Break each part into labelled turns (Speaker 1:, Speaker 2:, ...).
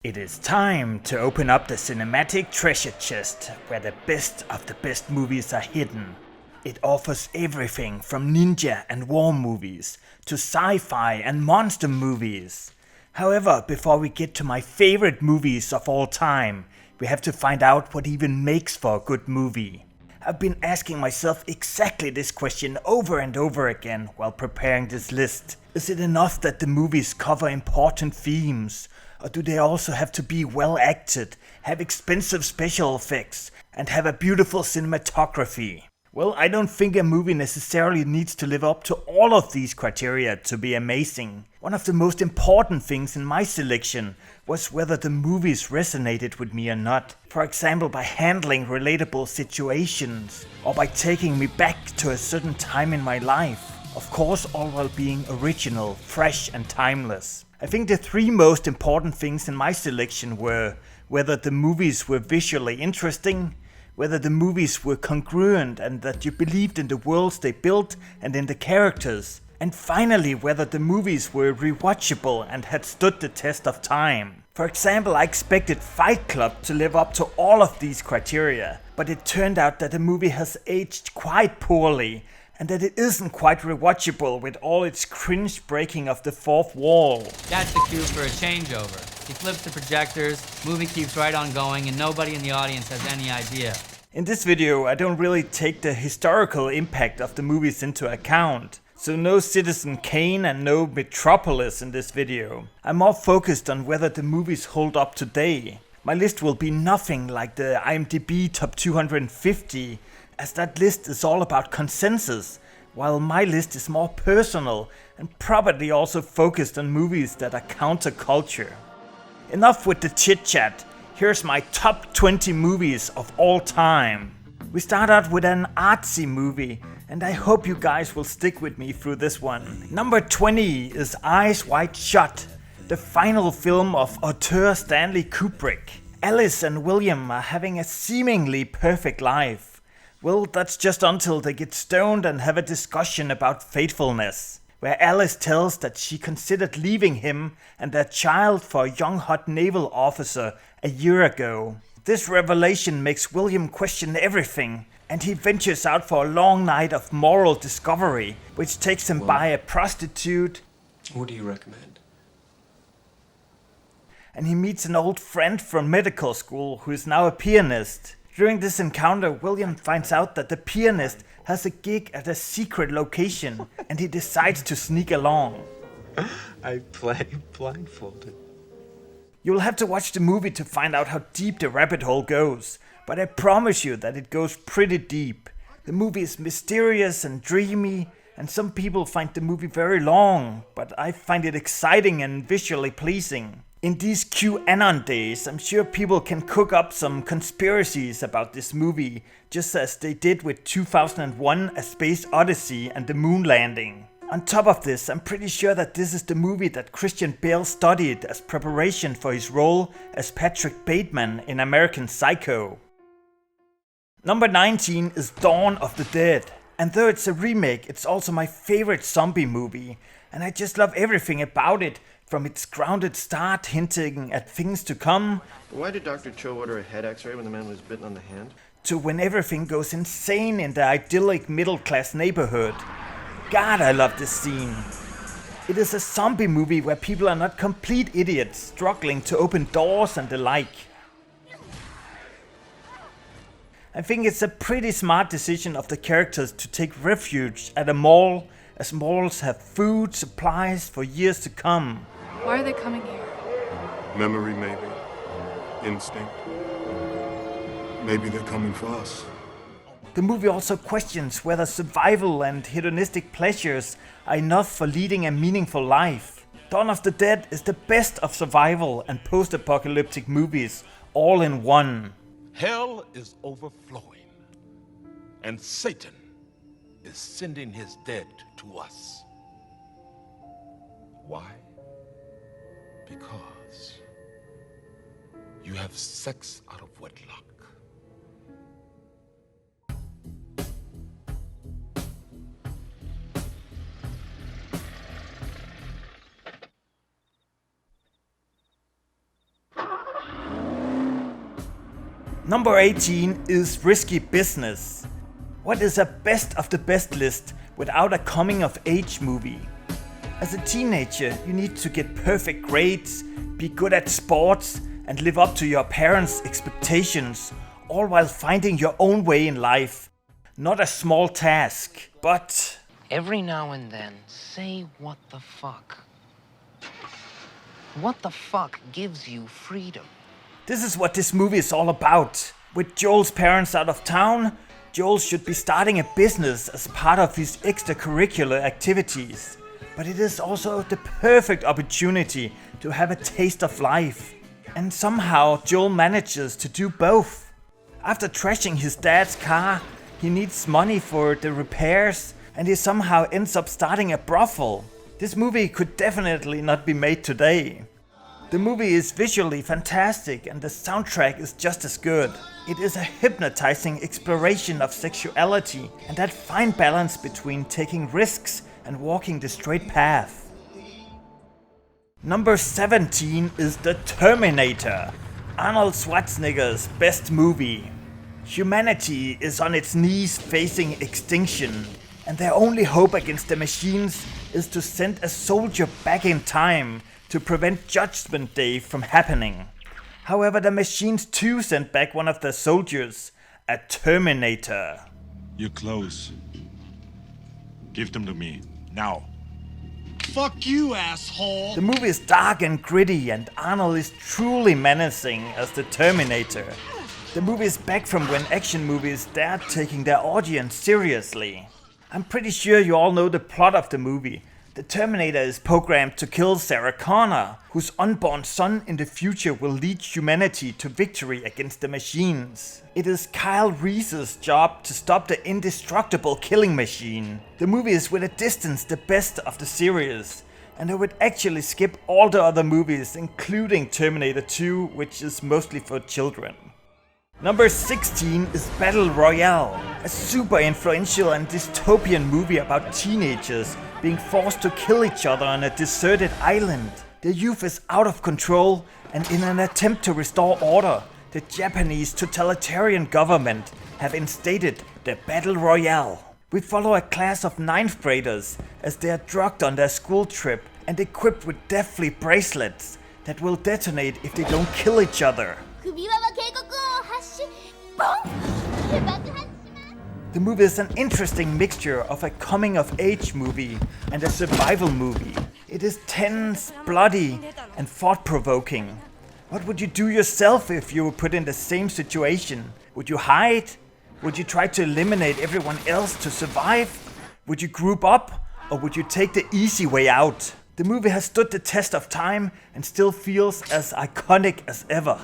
Speaker 1: It is time to open up the cinematic treasure chest where the best of the best movies are hidden. It offers everything from ninja and war movies to sci-fi and monster movies. However, before we get to my favorite movies of all time, we have to find out what even makes for a good movie. I've been asking myself exactly this question over and over again while preparing this list. Is it enough that the movies cover important themes? Or do they also have to be well acted, have expensive special effects, and have a beautiful cinematography? Well, I don't think a movie necessarily needs to live up to all of these criteria to be amazing. One of the most important things in my selection was whether the movies resonated with me or not. For example, by handling relatable situations, or by taking me back to a certain time in my life. Of course, all while being original, fresh and timeless. I think the three most important things in my selection were whether the movies were visually interesting, whether the movies were congruent and that you believed in the worlds they built and in the characters, and finally whether the movies were rewatchable and had stood the test of time. For example, I expected Fight Club to live up to all of these criteria, but it turned out that the movie has aged quite poorly and that it isn't quite rewatchable with all its cringe breaking of the fourth wall.
Speaker 2: That's the cue for a changeover. He flips the projectors, movie keeps right on going, and nobody in the audience has any idea.
Speaker 1: In this video, I don't really take the historical impact of the movies into account. So no Citizen Kane and no Metropolis in this video. I'm more focused on whether the movies hold up today. My list will be nothing like the IMDb Top 250, as that list is all about consensus, while my list is more personal and probably also focused on movies that are counterculture. Enough with the chit chat, here's my top 20 movies of all time. We start out with an artsy movie, and I hope you guys will stick with me through this one. Number 20 is Eyes Wide Shut, the final film of auteur Stanley Kubrick. Alice and William are having a seemingly perfect life. Well, that's just until they get stoned and have a discussion about faithfulness, where Alice tells that she considered leaving him and their child for a young hot naval officer a year ago. This revelation makes William question everything, and he ventures out for a long night of moral discovery, which takes him by a prostitute.
Speaker 3: What do you recommend?
Speaker 1: And he meets an old friend from medical school who is now a pianist. During this encounter, William finds out that the pianist has a gig at a secret location, and he decides to sneak along.
Speaker 3: I play blindfolded.
Speaker 1: You'll have to watch the movie to find out how deep the rabbit hole goes, but I promise you that it goes pretty deep. The movie is mysterious and dreamy, and some people find the movie very long, but I find it exciting and visually pleasing. In these QAnon days, I'm sure people can cook up some conspiracies about this movie, just as they did with 2001: A Space Odyssey and the moon landing. On top of this, I'm pretty sure that this is the movie that Christian Bale studied as preparation for his role as Patrick Bateman in American Psycho. Number 19 is Dawn of the Dead. And though it's a remake, it's also my favorite zombie movie, and I just love everything about it. From its grounded start hinting at things to come.
Speaker 4: Why did Dr. Cho order a head x-ray when the man was bitten on the hand?
Speaker 1: To when everything goes insane in the idyllic middle-class neighborhood. God, I love this scene. It is a zombie movie where people are not complete idiots struggling to open doors and the like. I think it's a pretty smart decision of the characters to take refuge at a mall, as malls have food supplies for years to come.
Speaker 5: Why are they coming here?
Speaker 6: Memory, maybe. Instinct. Maybe they're coming for us.
Speaker 1: The movie also questions whether survival and hedonistic pleasures are enough for leading a meaningful life. Dawn of the Dead is the best of survival and post-apocalyptic movies, all in one.
Speaker 7: Hell is overflowing, and Satan is sending his dead to us. Why? Because you have sex out of wedlock.
Speaker 1: Number 18 is Risky Business. What is a best of the best list without a coming of age movie? As a teenager, you need to get perfect grades, be good at sports, and live up to your parents' expectations, all while finding your own way in life. Not a small task, but
Speaker 5: every now and then, say what the fuck. What the fuck gives you freedom?
Speaker 1: this is what this movie is all about. With Joel's parents out of town, Joel should be starting a business as part of his extracurricular activities. But it is also the perfect opportunity to have a taste of life. And somehow Joel manages to do both. After trashing his dad's car, he needs money for the repairs and he somehow ends up starting a brothel. This movie could definitely not be made today. The movie is visually fantastic and the soundtrack is just as good. It is a hypnotizing exploration of sexuality and that fine balance between taking risks and walking the straight path. Number 17 is The Terminator, Arnold Schwarzenegger's best movie. Humanity is on its knees facing extinction, and their only hope against the machines is to send a soldier back in time to prevent Judgment Day from happening. However, the machines too sent back one of their soldiers, a Terminator.
Speaker 8: Your clothes. Give them to me, now.
Speaker 9: Fuck you, asshole!
Speaker 1: The movie is dark and gritty and Arnold is truly menacing as the Terminator. The movie is back from when action movies dared taking their audience seriously. I'm pretty sure you all know the plot of the movie. The Terminator is programmed to kill Sarah Connor, whose unborn son in the future will lead humanity to victory against the machines. It is Kyle Reese's job to stop the indestructible killing machine. The movie is with a distance the best of the series, and I would actually skip all the other movies, including Terminator 2, which is mostly for children. Number 16 is Battle Royale, a super influential and dystopian movie about teenagers being forced to kill each other on a deserted island. The youth is out of control, and in an attempt to restore order, the Japanese totalitarian government have instated the Battle Royale. We follow a class of 9th graders as they are drugged on their school trip and equipped with deathly bracelets that will detonate if they don't kill each other. The movie is an interesting mixture of a coming-of-age movie and a survival movie. It is tense, bloody, and thought-provoking. What would you do yourself if you were put in the same situation? Would you hide? Would you try to eliminate everyone else to survive? Would you group up? Or would you take the easy way out? The movie has stood the test of time and still feels as iconic as ever.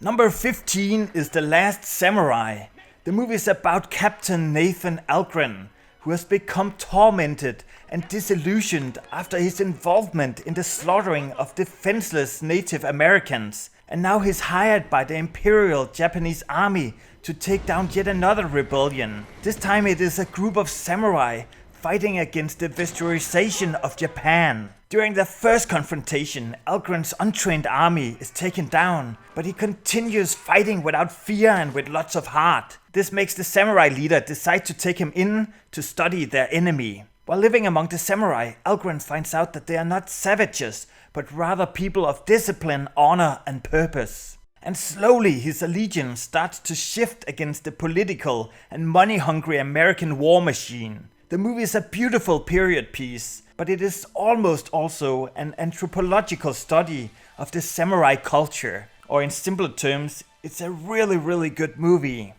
Speaker 1: Number 15 is The Last Samurai. The movie is about Captain Nathan Algren, who has become tormented and disillusioned after his involvement in the slaughtering of defenseless Native Americans. And now he's hired by the Imperial Japanese Army to take down yet another rebellion. This time it is a group of samurai fighting against the westernization of Japan. During the first confrontation, Algren's untrained army is taken down, but he continues fighting without fear and with lots of heart. This makes the samurai leader decide to take him in to study their enemy. While living among the samurai, Algren finds out that they are not savages, but rather people of discipline, honor, and purpose. And slowly his allegiance starts to shift against the political and money-hungry American war machine. The movie is a beautiful period piece, but it is almost also an anthropological study of the samurai culture. Or in simpler terms, it's a really good movie.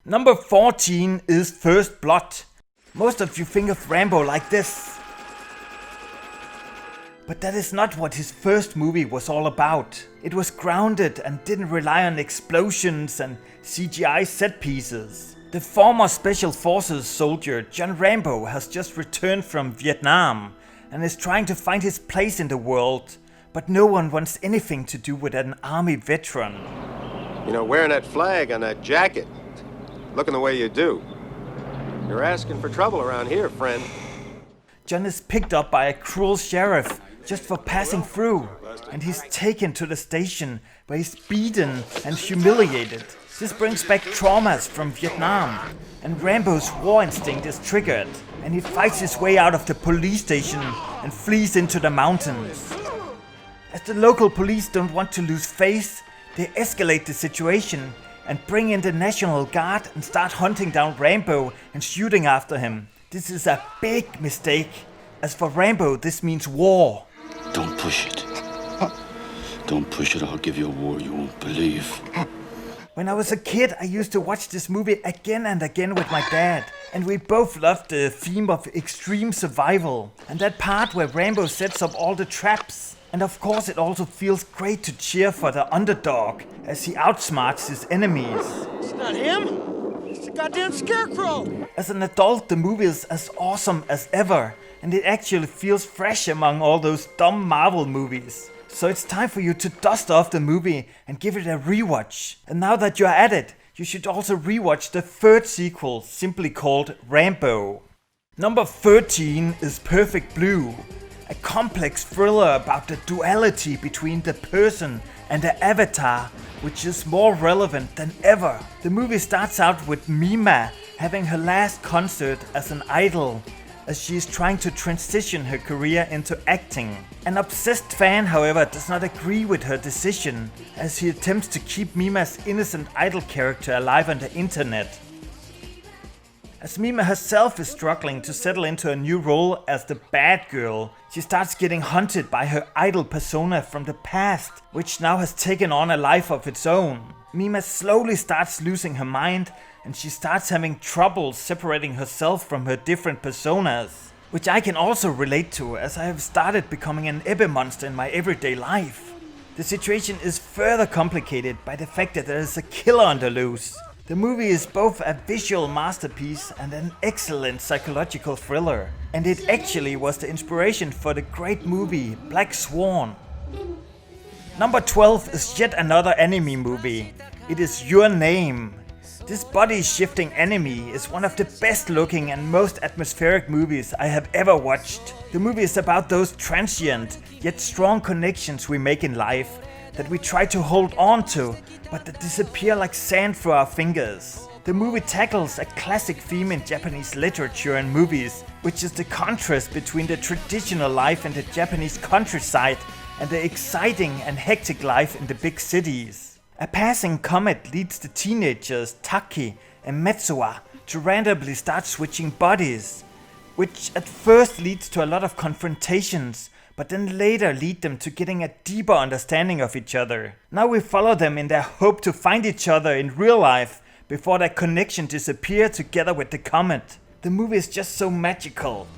Speaker 1: Number 14 is First Blood. Most of you think of Rambo like this. But that is not what his first movie was all about. It was grounded and didn't rely on explosions and CGI set pieces. The former Special Forces soldier John Rambo has just returned from Vietnam and is trying to find his place in the world, but no one wants anything to do with an army veteran.
Speaker 4: You know, wearing that flag on that jacket, looking the way you do, you're asking for trouble around here, friend.
Speaker 1: John is picked up by a cruel sheriff just for passing through. and he's taken to the station where he's beaten and humiliated. This brings back traumas from Vietnam, and Rambo's war instinct is triggered, and he fights his way out of the police station and flees into the mountains. As the local police don't want to lose face, they escalate the situation and bring in the National Guard and start hunting down Rambo and shooting after him. This is a big mistake, as for Rambo this means war.
Speaker 10: Don't push it. Don't push it, I'll give you a war you won't believe.
Speaker 1: When I was a kid, I used to watch this movie again and again with my dad, and we both loved the theme of extreme survival, and that part where Rambo sets up all the traps. And of course it also feels great to cheer for the underdog as he outsmarts his enemies.
Speaker 9: It's not him. It's the goddamn scarecrow.
Speaker 1: As an adult, the movie is as awesome as ever, and it actually feels fresh among all those dumb Marvel movies. So it's time for you to dust off the movie and give it a rewatch. And now that you're at it, you should also rewatch the third sequel, simply called Rambo. Number 13 is Perfect Blue, a complex thriller about the duality between the person and the avatar, which is more relevant than ever. The movie starts out with Mima having her last concert as an idol, as she is trying to transition her career into acting. An obsessed fan, however, does not agree with her decision, as he attempts to keep Mima's innocent idol character alive on the internet. As Mima herself is struggling to settle into a new role as the bad girl, she starts getting hunted by her idol persona from the past, which now has taken on a life of its own. Mima slowly starts losing her mind, and she starts having trouble separating herself from her different personas, which I can also relate to, as I have started becoming an Ebbe monster in my everyday life. The situation is further complicated by the fact that there is a killer on the loose. The movie is both a visual masterpiece and an excellent psychological thriller, and it actually was the inspiration for the great movie Black Swan. Number 12 is yet another anime movie. It is Your Name. This body-shifting anime is one of the best looking and most atmospheric movies I have ever watched. The movie is about those transient yet strong connections we make in life that we try to hold on to, but that disappear like sand through our fingers. The movie tackles a classic theme in Japanese literature and movies, which is the contrast between the traditional life in the Japanese countryside and the exciting and hectic life in the big cities. A passing comet leads the teenagers Taki and Metsuwa to randomly start switching bodies, which at first leads to a lot of confrontations, but then later lead them to getting a deeper understanding of each other. Now we follow them in their hope to find each other in real life before their connection disappears together with the comet. The movie is just so magical.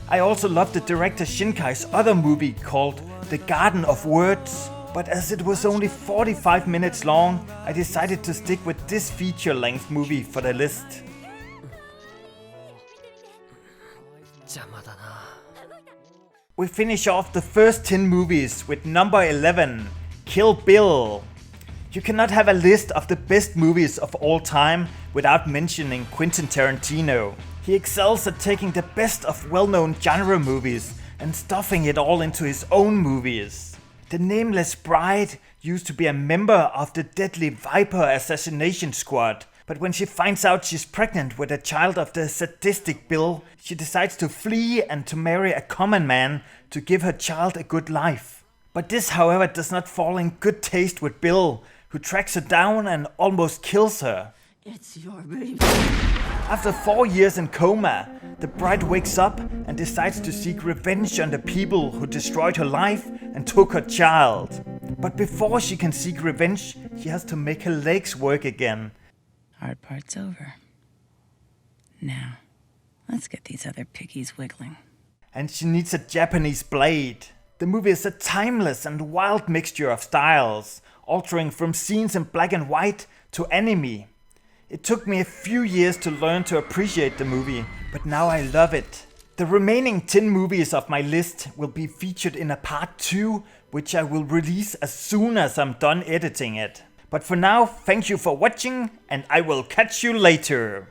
Speaker 1: I also love the director Shinkai's other movie called The Garden of Words, but as it was only 45 minutes long, I decided to stick with this feature-length movie for the list. We finish off the first 10 movies with number 11, Kill Bill. You cannot have a list of the best movies of all time without mentioning Quentin Tarantino. He excels at taking the best of well-known genre movies and stuffing it all into his own movies. The Nameless Bride used to be a member of the Deadly Viper assassination squad, but when she finds out she's pregnant with a child of the sadistic Bill, she decides to flee and to marry a common man to give her child a good life. But this, however, does not fall in good taste with Bill, who tracks her down and almost kills her.
Speaker 11: It's your baby.
Speaker 1: After 4 years in coma, the bride wakes up and decides to seek revenge on the people who destroyed her life and took her child. But before she can seek revenge, she has to make her legs work again.
Speaker 11: Hard part's over. Now, let's get these other piggies wiggling.
Speaker 1: And she needs a Japanese blade. The movie is a timeless and wild mixture of styles, altering from scenes in black and white to anime. It took me a few years to learn to appreciate the movie, but now I love it. The remaining 10 movies of my list will be featured in a part 2, which I will release as soon as I'm done editing it. But for now, thank you for watching, and I will catch you later.